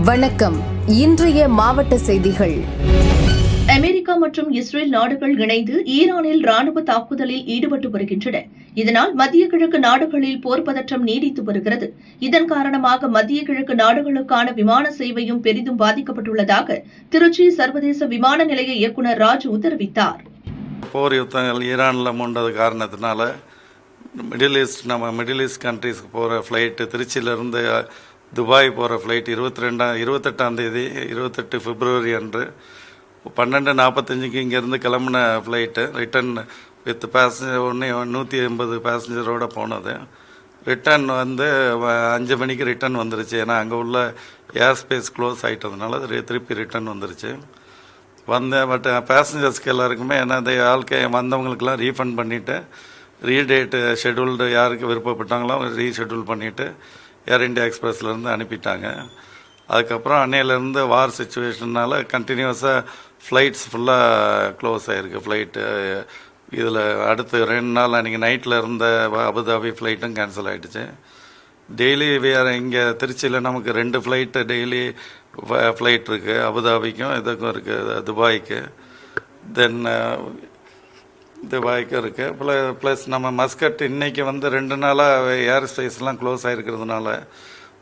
வணக்கம். இன்றைய மாவட்ட செய்திகள். அமெரிக்கா மற்றும் இஸ்ரேல் நாடுகள் இணைந்து ஈரானில் ராணுவ தாக்குதலில் ஈடுபட்டு வருகின்றன. இதனால் மத்திய கிழக்கு நாடுகளில் போர் பதற்றம் நீடித்து வருகிறது. இதன் காரணமாக மத்திய கிழக்கு நாடுகளுக்கான விமான சேவையும் பெரிதும் பாதிக்கப்பட்டுள்ளதாக திருச்சி சர்வதேச விமான நிலைய இயக்குநர் ராஜு தெரிவித்தார். போர் யுத்தங்கள் ஈரானில் மூண்டது காரணத்தினால மிடில் ஈஸ்ட் கண்ட்ரிஸ்க்கு போகிற ஃப்ளைட்டு திருச்சியிலேருந்து துபாய் போகிற ஃப்ளைட் 28ஆம் தேதி 28 பிப்ரவரி அன்று 12:45 இங்கேருந்து கிளம்புன ஃப்ளைட்டு ரிட்டன் வித் பேசஞ்சர் 180 பேசஞ்சரோடு போனது. ரிட்டன் 5 மணிக்கு ரிட்டன் வந்துருச்சு. ஏன்னா அங்கே உள்ள ஏர் ஸ்பேஸ் க்ளோஸ் ஆகிட்டதுனால திருப்பி ரிட்டன் வந்துருச்சு. பட் பேசஞ்சர்ஸ்க்கு எல்லாருக்குமே ஏன்னா வந்தவங்களுக்கெல்லாம் ரீஃபண்ட் பண்ணிவிட்டு ரீடேட்டு ஷெட்யூல்டு யாருக்கு விருப்பப்பட்டாங்களோ ரீஷெட்யூல் பண்ணிவிட்டு ஏர் இண்டியா எக்ஸ்பிரஸ்லேருந்து அனுப்பிட்டாங்க. அதுக்கப்புறம் அன்னையிலேருந்து வார் சுச்சுவேஷனால் கண்டினியூஸாக ஃப்ளைட்ஸ் ஃபுல்லாக க்ளோஸ் ஆகிருக்கு. ஃப்ளைட்டு இதில் அடுத்து 2 நாள் அன்றைக்கி நைட்டில் இருந்த அபுதாபி ஃப்ளைட்டும் கேன்சல் ஆகிடுச்சு. டெய்லி வேறு இங்கே திருச்சியில் நமக்கு 2 ஃப்ளைட்டு டெய்லி ஃப்ளைட் இருக்குது. அபுதாபிக்கும் இதுக்கும் இருக்குது, துபாய்க்கும் இருக்குது. ப்ளஸ் நம்ம மஸ்கட் இன்றைக்கி 2 நாளாக ஏர் ஸ்பேஸ்லாம் க்ளோஸ் ஆகிருக்கிறதுனால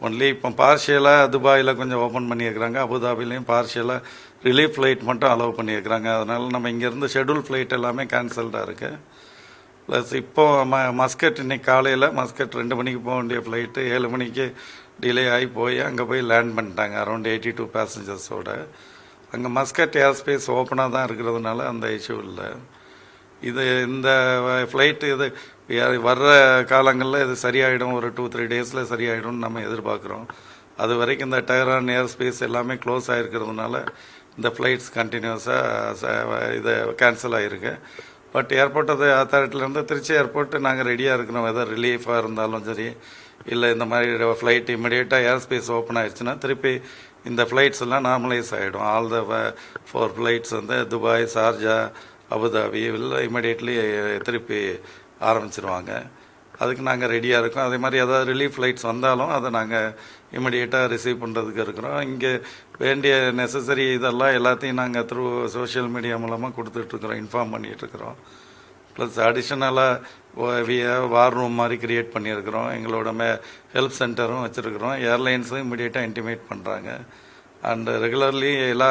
ஒன்லி இப்போ பார்ஷியலாக துபாயில் கொஞ்சம் ஓப்பன் பண்ணியிருக்கிறாங்க. அபுதாபிலையும் பார்ஷியலாக ரிலீஃப் ஃப்ளைட் மட்டும் அலோவ் பண்ணியிருக்கிறாங்க. அதனால் நம்ம இங்கேருந்து ஷெட்யூல் ஃப்ளைட் எல்லாமே கேன்சல்டாக இருக்குது. ப்ளஸ் இப்போது மஸ்கட் இன்றைக்கி காலையில் மஸ்கட் 2 மணிக்கு போக வேண்டிய ஃப்ளைட்டு 7 மணிக்கு டிலே ஆகி அங்கே போய் லேண்ட் பண்ணிட்டாங்க அரௌண்ட் 82 பேசஞ்சர்ஸோடு. அங்கே மஸ்கட் ஏர் ஸ்பேஸ் ஓப்பனாக தான் இருக்கிறதுனால அந்த இஷ்யூ இல்லை. இந்த ஃப்ளைட்டு வர்ற காலங்களில் இது சரியாயிடும், ஒரு 2-3 டேஸில் சரியாயிடும்னு நம்ம எதிர்பார்க்குறோம். அது வரைக்கும் இந்த டெஹரான் ஏர் ஸ்பேஸ் எல்லாமே க்ளோஸ் ஆகிருக்கிறதுனால இந்த ஃப்ளைட்ஸ் கண்டினியூஸாக இது கேன்சல் ஆகிருக்கு. பட் ஏர்போர்ட் அத்தாரிட்டிலேருந்து திருச்சி ஏர்போர்ட்டு நாங்கள் ரெடியாக இருக்கிறோம். எதாவது ரிலீஃபாக இருந்தாலும் சரி, இல்லை இந்த மாதிரி ஃப்ளைட் இமிடியேட்டாக ஏர் ஸ்பேஸ் ஓப்பன் ஆகிடுச்சுன்னா திருப்பி இந்த ஃப்ளைட்ஸ் எல்லாம் நார்மலைஸ் ஆகிடும். All the 4 flights Dubai, Sharjah, Abu Dhabi எல்லாம் இமிடியேட்லி திருப்பி ஆரம்பிச்சிருவாங்க. அதுக்கு நாங்கள் ரெடியாக இருக்கோம். அதே மாதிரி ஏதாவது ரிலீஃப் ஃப்ளைட்ஸ் வந்தாலும் அதை நாங்கள் இமிடியேட்டாக ரிசீவ் பண்ணுறதுக்கு இருக்கிறோம். இங்கே வேண்டிய நெசசரி இதெல்லாம் எல்லாத்தையும் நாங்கள் த்ரூ சோஷியல் மீடியா மூலமாக கொடுத்துட்ருக்குறோம், இன்ஃபார்ம் பண்ணிகிட்ருக்குறோம். ப்ளஸ் அடிஷ்னலாக வார் ரூம் மாதிரி க்ரியேட் பண்ணியிருக்கிறோம். எங்களோட ஹெல்ப் சென்டரும் வச்சுருக்கிறோம். ஏர்லைன்ஸும் இமிடியேட்டாக இன்டிமேட் பண்ணுறாங்க. அண்டு ரெகுலர்லி எல்லா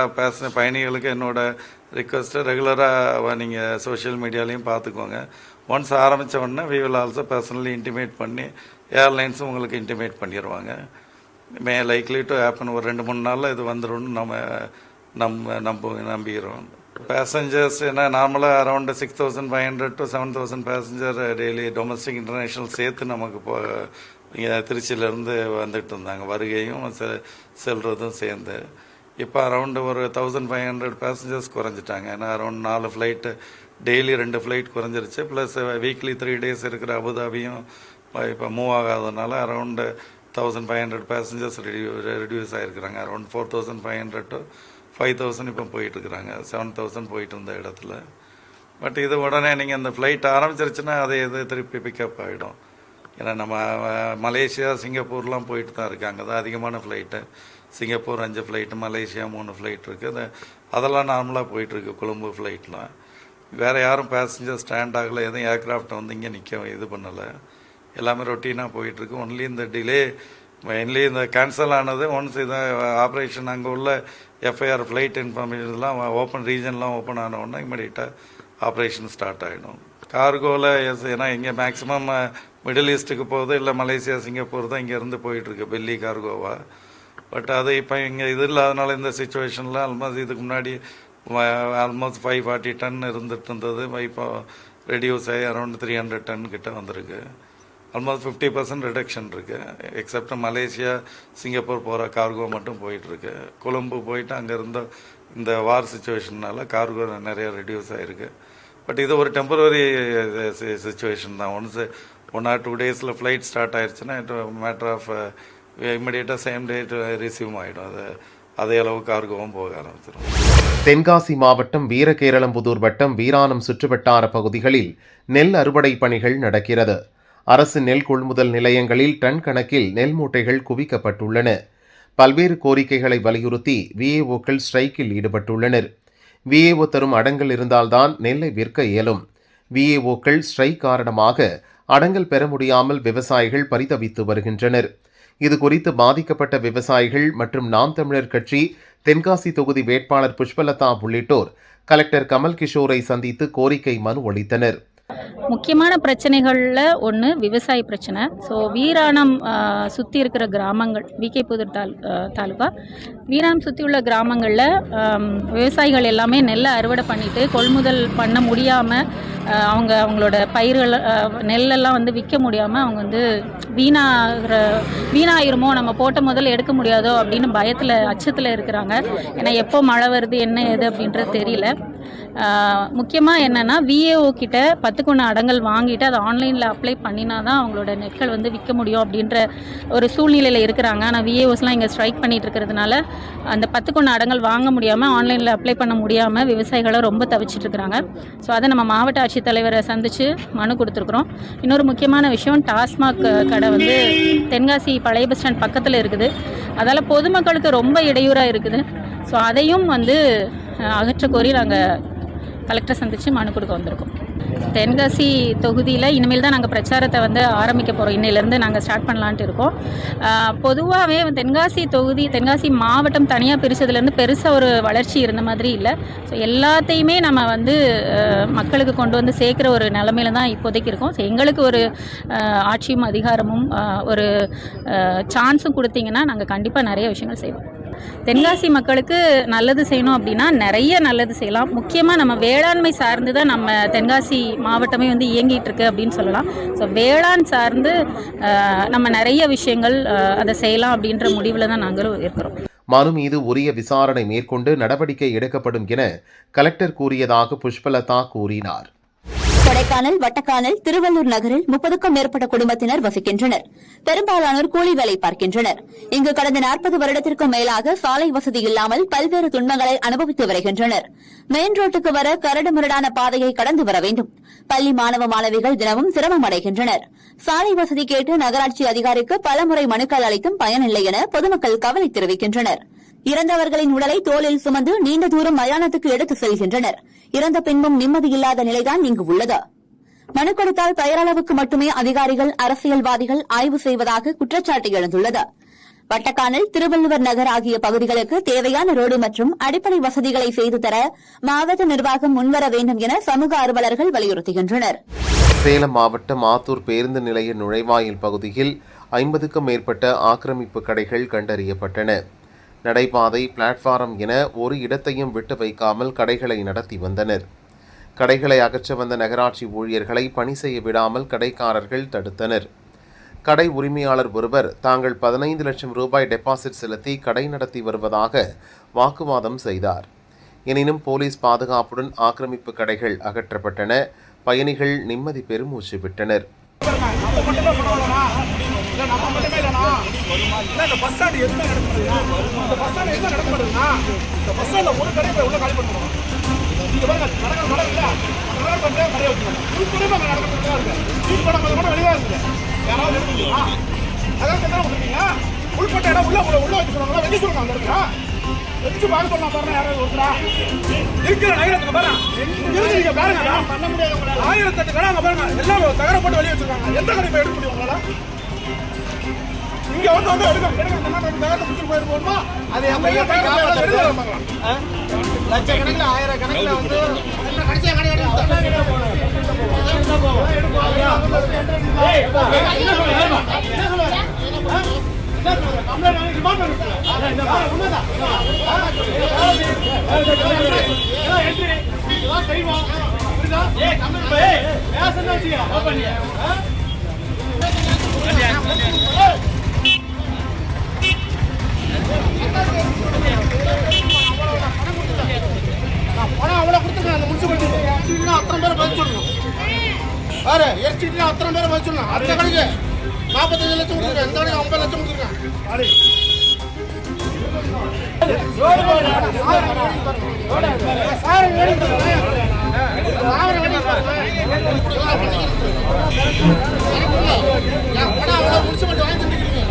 பயணிகளுக்கும் என்னோடய ரிக்வெஸ்ட்டு ரெகுலராக நீங்கள் சோஷியல் மீடியாலையும் பார்த்துக்கோங்க. ஒன்ஸ் ஆரம்பித்த உடனே we will also personally intimate பண்ணி ஏர்லைன்ஸும் உங்களுக்கு இன்டிமேட் பண்ணிடுவாங்க. Likely to happen. ஒரு 2-3 நாளில் இது வந்துடும் நம்பிக்கிறோம். பேசஞ்சர்ஸ் ஏன்னா நார்மலாக around 6,500 to 7,000 passenger daily domestic international சேர்த்து நமக்கு இங்கே திருச்சியிலேருந்து வந்துட்டு இருந்தாங்க. வருகையும் செல்வதும் சேர்ந்து இப்போ அரௌண்டு ஒரு 1,500 பேசஞ்சர்ஸ் குறைஞ்சிட்டாங்க. ஏன்னா அரௌண்ட் 4 ஃப்ளைட்டு டெய்லி 2 ஃப்ளைட் குறைஞ்சிருச்சு. ப்ளஸ் வீக்லி 3 days இருக்கிற அபுதாபியும் இப்போ மூவ் ஆகாததுனால அரௌண்டு 1,500 பேசஞ்சர்ஸ் ரெடியூஸ் ஆகிருக்கிறாங்க. அரௌண்ட் 4,500 to 5,000 இப்போ போயிட்டுருக்குறாங்க. 7,000 போயிட்டு இருந்த இடத்துல. பட் இது உடனே நீங்கள் அந்த ஃப்ளைட் ஆரம்பிச்சிருச்சுன்னா அதை திருப்பி பிக்கப் ஆகிடும். ஏன்னா நம்ம மலேசியா, சிங்கப்பூர்லாம் போயிட்டு தான் இருக்காங்க. தான் அதிகமான flight. Singapore 5 flight, Malaysia 3 flight இருக்குது. அதெல்லாம் நார்மலாக போயிட்டுருக்கு. கொழும்பு ஃப்ளைட்லாம் வேறு யாரும் பேசஞ்சர் ஸ்டாண்ட் ஆகலை. எதுவும் ஏர்க்ராஃப்டை இங்கே இது பண்ணலை. எல்லாமே ரொட்டீனாக போயிட்டுருக்கு. ஒன்லி இந்த டிலே மெயின்லி இந்த கேன்சல் ஆனது ஒன்ஸ் இதை ஆப்ரேஷன் அங்கே உள்ள எஃப்ஐஆர் ஃப்ளைட் இன்ஃபர்மேஷன்லாம் ரீஜன்லாம் ஓப்பன் ஆன உடனே இமிடியேட்டாக ஆப்ரேஷன் ஸ்டார்ட் ஆகிடும். கார்கோவில் ஏன்னா இங்கே மேக்ஸிமம் மிடில் ஈஸ்ட்டுக்கு போகுது, இல்லை மலேசியா, சிங்கப்பூர் தான் இங்கேருந்து போயிட்டுருக்கு, பெல்லி கார்கோவா. பட் அது இப்போ இங்கே இது இல்லாதனால இந்த சுச்சுவேஷனில் ஆல்மோஸ்ட் இதுக்கு முன்னாடி ஆல்மோஸ்ட் 540 டன் இருந்துட்டு இருந்தது. இப்போ ரெடியூஸ் ஆகி அரௌண்ட் 300 டன் கிட்ட வந்திருக்கு. ஆல்மோஸ்ட் 50% ரிடக்ஷன் இருக்குது. எக்ஸப்ட் மலேசியா, சிங்கப்பூர் போகிற கார்கோ மட்டும் போயிட்டுருக்கு. கொழும்பு போயிட்டு அங்கே இருந்த இந்த வார் சுச்சுவேஷனால் கார்கோ நிறைய ரெடியூஸ் ஆகிருக்கு. பட் இது ஒரு டெம்பரரி சுச்சுவேஷன் தான். Once 1 or 2 days flight start ஆயிடுச்சுன்னா இட் மேட்டர் ஆஃப் இமிடியேட்டாக சேம் டே ரிசீவ் ஆகிடும். அதே அளவு கார்கோவும் போக ஆரம்பிச்சிடும். தென்காசி மாவட்டம் வீரகேரளம்புதூர் வட்டம் வீராணம் சுற்றுவட்டார பகுதிகளில் நெல் அறுவடை பணிகள் நடக்கிறது. அரசு நெல் கொள்முதல் நிலையங்களில் டன் கணக்கில் நெல் மூட்டைகள் குவிக்கப்பட்டுள்ளன. பல்வேறு கோரிக்கைகளை வலியுறுத்தி விஏஓக்கள் ஸ்ட்ரைக்கில் ஈடுபட்டுள்ளனர். விஏஓ தரும் அடங்கல் இருந்தால்தான் நெல்லை விற்க இயலும். விஏஓக்கள் ஸ்ட்ரைக் காரணமாக அடங்கல் பெற முடியாமல் விவசாயிகள் பரிதவித்து வருகின்றனர். இதுகுறித்து பாதிக்கப்பட்ட விவசாயிகள் மற்றும் நாம் தமிழர் கட்சி தென்காசி தொகுதி வேட்பாளர் புஷ்பலதா உள்ளிட்டோர் கலெக்டர் கமல் கிஷோரை சந்தித்து கோரிக்கை மனு அளித்தனர். முக்கியமான பிரச்சனைகளில் ஒன்று விவசாய பிரச்சனை. ஸோ வீராணம் சுற்றி இருக்கிற கிராமங்கள், விகே புதூர் தாலுகா வீராணம் சுற்றி உள்ள கிராமங்களில் விவசாயிகள் எல்லாமே நெல்லை அறுவடை பண்ணிவிட்டு கொள்முதல் பண்ண முடியாமல் அவங்களோட பயிர்கள் நெல்லெல்லாம் விற்க முடியாமல் அவங்க வீணாயிருமோ, நம்ம போட்ட முதல்ல எடுக்க முடியாதோ அப்படின்னு பயத்தில் அச்சத்தில் இருக்கிறாங்க. ஏன்னா எப்போ மழை வருது என்ன ஏது அப்படின்றது தெரியல. முக்கியமாக என்னென்னா விஏஓ கிட்ட 10 அடங்கல் வாங்கிட்டு அதை ஆன்லைனில் அப்ளை பண்ணினா தான் அவங்களோட நெற்கள் விற்க முடியும் அப்படின்ற ஒரு சூழ்நிலையில் இருக்கிறாங்க. ஆனால் விஏஓஸ்லாம் இங்கே ஸ்ட்ரைக் பண்ணிட்டு இருக்கிறதுனால அந்த 10 அடங்கல் வாங்க முடியாமல் ஆன்லைனில் அப்ளை பண்ண முடியாமல் விவசாயிகளை ரொம்ப தவிச்சிட்டு இருக்கிறாங்க. ஸோ அதை நம்ம மாவட்ட ஆட்சித்தலைவரை சந்தித்து மனு கொடுத்துருக்குறோம். இன்னொரு முக்கியமான விஷயம், டாஸ்மாக் கடை தென்காசி பழைய பஸ் ஸ்டாண்ட் பக்கத்தில் இருக்குது. அதால் பொதுமக்களுக்கு ரொம்ப இடையூறாக இருக்குது. ஸோ அதையும் அகற்ற கோரி நாங்கள் கலெக்டரை சந்தித்து மனு கொடுக்க வந்திருக்கோம். தென்காசி தொகுதியில் இனிமேல் தான் நாங்கள் பிரச்சாரத்தை ஆரம்பிக்க போகிறோம். இன்னையிலேருந்து நாங்கள் ஸ்டார்ட் பண்ணலான்ட்டு இருக்கோம். பொதுவாகவே தென்காசி மாவட்டம் தனியாக பிரித்ததுலேருந்து பெருசாக ஒரு வளர்ச்சி இருந்த மாதிரி இல்லை. ஸோ எல்லாத்தையுமே நம்ம மக்களுக்கு கொண்டு சேர்க்குற ஒரு நிலமையில தான் இப்போதைக்கு இருக்கோம். ஸோ எங்களுக்கு ஒரு ஆட்சியும் அதிகாரமும் ஒரு சான்ஸும் கொடுத்தீங்கன்னா நாங்கள் கண்டிப்பாக நிறைய விஷயங்கள் செய்வோம். தென்காசி மக்களுக்கு நல்லது செய்யணும் அப்படின்னா நிறைய நல்லது செய்யலாம். முக்கியமாக நம்ம வேளாண்மை சார்ந்து தான் நம்ம தென்காசி மாவட்டமே இயங்கிட்டு இருக்கு அப்படின்னு சொல்லலாம். ஸோ வேளாண் சார்ந்து நம்ம நிறைய விஷயங்கள் அதை செய்யலாம் அப்படின்ற முடிவில் தான் நாங்களும் இருக்கிறோம். மனு மீது உரிய விசாரணை மேற்கொண்டு நடவடிக்கை எடுக்கப்படும் என கலெக்டர் கூறியதாக புஷ்பலதா கூறினார். கொடைக்கானல், வட்டக்கானல், திருவள்ளூர் நகரில் 30க்கும் மேற்பட்ட குடும்பத்தினர் வசிக்கின்றனர். பெரும்பாலானோர் கூலி வேலை பார்க்கின்றனர். இங்கு கடந்த 40 வருடத்திற்கும் மேலாக சாலை வசதி இல்லாமல் பல்வேறு துன்பங்களை அனுபவித்து வருகின்றனர். மெயின் ரோட்டுக்கு வர கரடுமுரடான பாதையை கடந்து வர வேண்டும். பள்ளி மாணவ மாணவிகள் தினமும் சிரமம் அடைகின்றனர். சாலை வசதி கேட்டு நகராட்சி அதிகாரிக்கு பலமுறை மனுக்கள் அளித்தும் பயனில்லை என பொதுமக்கள் கவலை தெரிவிக்கின்றனர். இறந்தவர்களின் உடலை தோளில் சுமந்து நீண்ட தூரம் மயானத்துக்கு எடுத்து செல்கின்றனர். இறந்த பின்பும் நிம்மதியில்லாத நிலைதான் இங்கு உள்ளது. மனு கொடுத்தால் பெயரளவுக்கு மட்டுமே அதிகாரிகள், அரசியல்வாதிகள் ஆய்வு செய்வதாக குற்றச்சாட்டு எழுந்துள்ளது. வட்டக்கானல், திருவள்ளுவர் நகர் ஆகிய பகுதிகளுக்கு தேவையான ரோடு மற்றும் அடிப்படை வசதிகளை செய்து தர மாவட்ட நிர்வாகம் முன்வர வேண்டும் என சமூக ஆர்வலர்கள் வலியுறுத்துகின்றனர். சேலம் மாவட்டம் ஆத்தூர் பேருந்து நிலைய நுழைவாயில் பகுதியில் 50க்கும் மேற்பட்ட ஆக்கிரமிப்பு கடைகள் கண்டறியப்பட்டன. நடைபாதை, பிளாட்பாரம் என ஒரு இடத்தையும் விட்டு வைக்காமல் கடைகளை நடத்தி வந்தனர். கடைகளை அகற்ற வந்த நகராட்சி ஊழியர்களை பணி செய்ய விடாமல் கடைக்காரர்கள் தடுத்தனர். கடை உரிமையாளர் ஒருவர் தாங்கள் 15 லட்சம் ரூபாய் டெபாசிட் செலுத்தி கடை நடத்தி வருவதாக வாக்குவாதம் செய்தார். எனினும் போலீஸ் பாதுகாப்புடன் ஆக்கிரமிப்பு கடைகள் அகற்றப்பட்டன. பயணிகள் நிம்மதி பெருமூச்சு விட்டனர். லட்சக்கணக்கில், ஆயிரக்கணக்கில் பணம் அவ்வளோ கொடுத்துருக்கேன். அந்த முனிசிபாலிட்டி அத்தனை பேரை பதில் சொல்லணும். வேறு எரிச்சிட்டு அத்தனை பேரை பதில் சொல்லணும். அடுத்த கணக்கு 45 லட்சம் கொடுத்துருக்கேன். இந்த கணக்கு 50 லட்சம் கொடுத்துருக்கேன். பணம் அவ்வளோ முனிசிபாலிட்டி வாங்கி தந்துருக்கீங்க.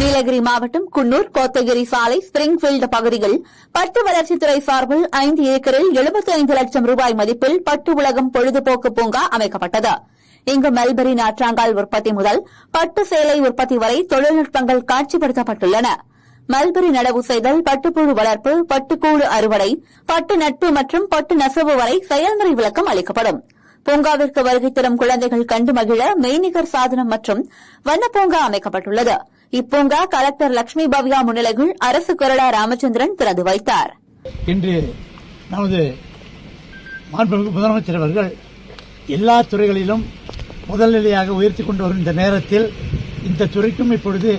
நீலகிரி மாவட்டம் குன்னூர் கோத்தகிரி சாலை ஸ்பிரிங்ஃபீல்டு பகுதியில் பட்டு வளர்ச்சித்துறை சார்பில் 5 ஏக்கரில் 75 லட்சம் ரூபாய் மதிப்பில் பட்டு உலகம் பொழுதுபோக்கு பூங்கா அமைக்கப்பட்டது. இங்கு மல்பரி நாற்றாங்கால் உற்பத்தி முதல் பட்டு சேலை உற்பத்தி வரை தொழில்நுட்பங்கள் காட்சிப்படுத்தப்பட்டுள்ளன. மல்பரி நடவு செய்தல், பட்டுப்புழு வளர்ப்பு, பட்டுக்கூடு அறுவடை, பட்டு நட்பு மற்றும் பட்டு நெசவு வரை செயல்முறை விளக்கம் அளிக்கப்படும். பூங்காவிற்கு வருகை தரும் குழந்தைகள் கண்டு மகிழ மெய்நிகர் சாதனம் மற்றும் வண்ணப்பூங்கா அமைக்கப்பட்டுள்ளது. இப்பூங்கா கலெக்டர் லட்சுமி பவ்யா முன்னிலையில் அரசு கொறடா ராமச்சந்திரன் திறந்து வைத்தார். இன்று நமது மாண்புமிகு முதலமைச்சர் அவர்கள் எல்லா துறைகளிலும் முதல் நிலையாக உயர்த்தி கொண்டு வரும் இந்த நேரத்தில் இந்த துறைக்கும் இப்பொழுது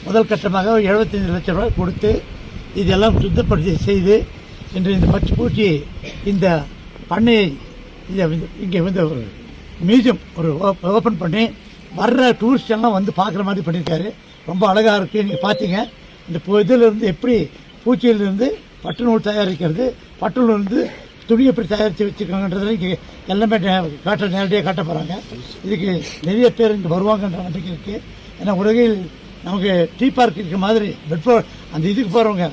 முதல் கட்டமாக 75 லட்சம் ரூபாய் கொடுத்து இதெல்லாம் சுத்தப்படுத்தி செய்து இன்று இந்த பட்டுப்பூச்சி இந்த பண்ணையை இங்கே வந்து ஒரு மியூசியம் ஒரு ஓப்பன் பண்ணி வர்ற டூரிஸ்ட் எல்லாம் வந்து பார்க்குற மாதிரி பண்ணியிருக்காரு. ரொம்ப அழகாக இருக்குது. நீங்கள் பார்த்தீங்க இந்த இதிலிருந்து எப்படி பூச்சியிலிருந்து பட்டு நூல் தயாரிக்கிறது, பட்டு நூல் வந்து துணி எப்படி தயாரித்து வச்சுருக்காங்கன்றதில் இங்கே எல்லாமே நேரடியாக காட்ட போகிறாங்க. இதுக்கு நிறைய பேர் இங்கே வருவாங்கன்ற நம்பிக்கை இருக்குது. ஏன்னா உலகில் நமக்கு டீ பார்க் இருக்கிற மாதிரி அந்த இதுக்கு போகிறவங்க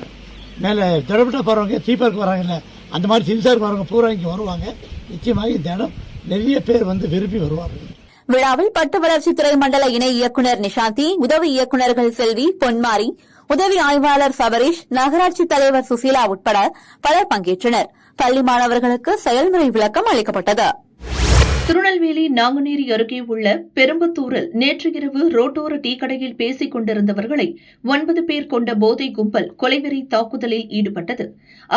மேலே ஜடபட்டா போகிறவங்க டீ பார்க் வராங்கல்ல, அந்த மாதிரி சின்சாருக்கு வரவங்க பூரா இங்கே வருவாங்க. நிச்சயமாக இந்த இடம் நிறைய பேர் வந்து விரும்பி வருவார்கள். விழாவில் பட்டு வளர்ச்சித்துறை மண்டல இணை இயக்குநர் நிஷாந்தி, உதவி இயக்குநர்கள் செல்வி, பொன்மாரி, உதவி ஆய்வாளர் சபரீஷ், நகராட்சி தலைவர் சுசீலா உட்பட பலர் பங்கேற்றனர். பள்ளி மாணவர்களுக்கு செயல்முறை விளக்கம் அளிக்கப்பட்டது. திருநெல்வேலி நாங்குநேரி அருகே உள்ள பெரும்பத்தூரில் நேற்று இரவு ரோட்டோர டீ கடையில் பேசிக் கொண்டிருந்தவர்களை 9 பேர் கொண்ட போதை கும்பல் கொலைவெறி தாக்குதலில் ஈடுபட்டது.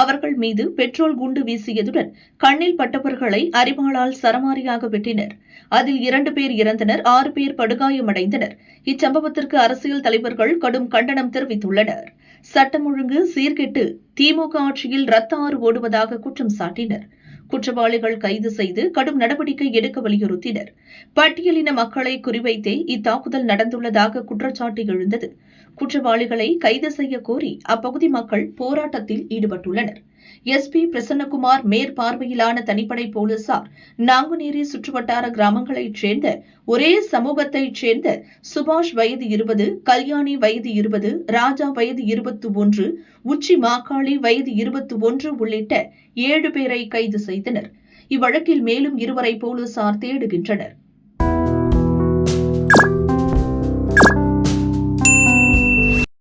அவர்கள் மீது பெட்ரோல் குண்டு வீசியதுடன் கண்ணில் பட்டவர்களை அரிவாளால் சரமாரியாக வெட்டினர். அதில் 2 பேர் இறந்தனர், 6 பேர் படுகாயமடைந்தனர். இச்சம்பவத்திற்கு அரசியல் தலைவர்கள் கடும் கண்டனம் தெரிவித்துள்ளனர். சட்டம் ஒழுங்கு சீர்கெட்டு திமுக ஆட்சியில் ரத்த ஆறு ஓடுவதாக குற்றம் சாட்டினர். குற்றவாளிகள் கைது செய்து கடும் நடவடிக்கை எடுக்க வலியுறுத்தினர். பட்டியலின மக்களை குறிவைத்தே இத்தாக்குதல் நடந்துள்ளதாக குற்றச்சாட்டு எழுந்தது. குற்றவாளிகளை கைது செய்ய கோரி அப்பகுதி மக்கள் போராட்டத்தில் ஈடுபட்டுள்ளனர். எஸ்பி பிரசன்னகுமார் மேற்பார்வையிலான தனிப்படை போலீசார் நாங்குநேரி சுற்றுவட்டார கிராமங்களைச் சேர்ந்த ஒரே சமூகத்தைச் சேர்ந்த சுபாஷ் வயது 20, கல்யாணி வயது 20, ராஜா வயது 21, உச்சி மாக்காளி வயது 21 உள்ளிட்ட 7 பேரை கைது செய்தனர். இவ்வழக்கில் மேலும் 2 போலீசார் தேடுகின்றனர்.